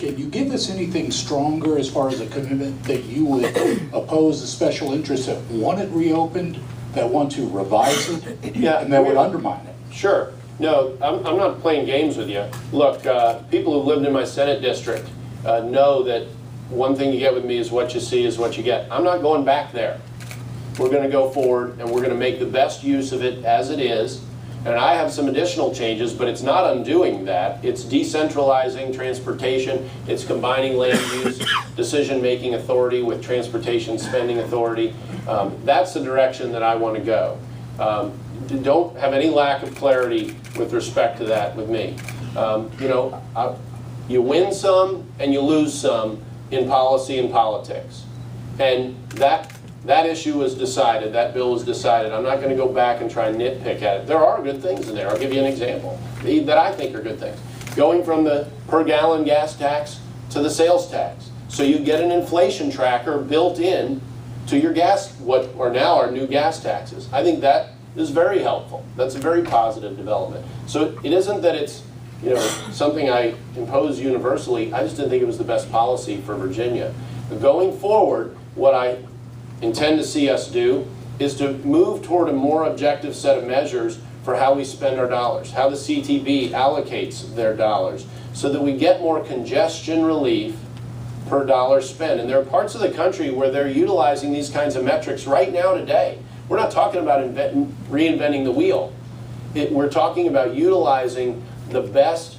Can you give us anything stronger as far as a commitment that you would oppose the special interests that want it reopened, that want to revise it, Yeah, and that would undermine it? Sure. No, I'm not playing games with you. Look, people who lived in my Senate district know that one thing you get with me is what you see is what you get. I'm not going back there. We're going to go forward and we're going to make the best use of it as it is. And I have some additional changes, but it's not undoing that. It's decentralizing transportation. It's combining land use decision-making authority with transportation spending authority. That's the direction that I want to go. Don't have any lack of clarity with respect to that with me. You know, you win some and you lose some in policy and politics. And that issue was decided, that bill was decided. I'm not going to go back and try and nitpick at it. There are good things in there. I'll give you an example that I think are good things. Going from the per gallon gas tax to the sales tax. So you get an inflation tracker built in to your gas, what are now our new gas taxes. I think that is very helpful. That's a very positive development. So it isn't that it's, you know, something I impose universally. I just didn't think it was the best policy for Virginia. But going forward, what I intend to see us do is to move toward a more objective set of measures for how we spend our dollars, how the CTB allocates their dollars, so that we get more congestion relief per dollar spent. And there are parts of the country where they're utilizing these kinds of metrics right now today. We're not talking about reinventing the wheel. We're talking about utilizing the best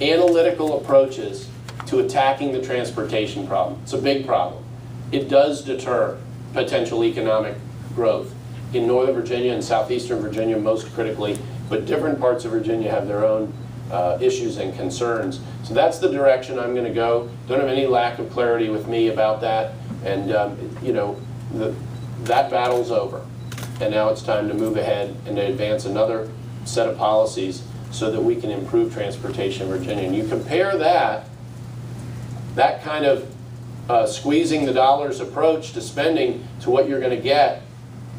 analytical approaches to attacking the transportation problem. It's a big problem. It does deter potential economic growth in Northern Virginia and Southeastern Virginia most critically, but different parts of Virginia have their own issues and concerns. So that's the direction I'm going to go. Don't have any lack of clarity with me about that. And you know, that battle's over. And now it's time to move ahead and to advance another set of policies so that we can improve transportation in Virginia. And you compare that kind of squeezing the dollars approach to spending to what you're going to get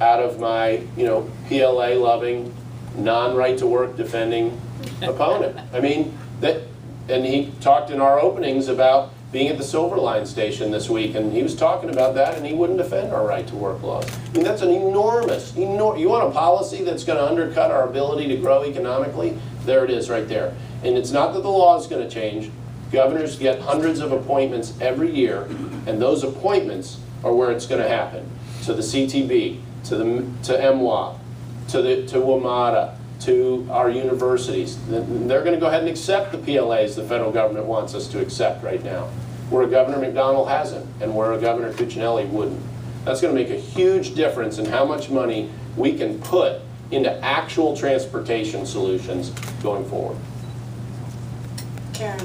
out of my, you know, PLA loving, non-right to work defending opponent. I mean, and he talked in our openings about being at the Silver Line station this week, and he was talking about that, and he wouldn't defend our right to work laws. I mean, that's an enormous, you want a policy that's going to undercut our ability to grow economically? There it is right there. And it's not that the law is going to change. Governors get hundreds of appointments every year, and those appointments are where it's going to happen. To the CTB, to MWA, to WMATA, to our universities. They're going to go ahead and accept the PLAs the federal government wants us to accept right now, where Governor McDonnell hasn't, and where Governor Cuccinelli wouldn't. That's going to make a huge difference in how much money we can put into actual transportation solutions going forward. Karen.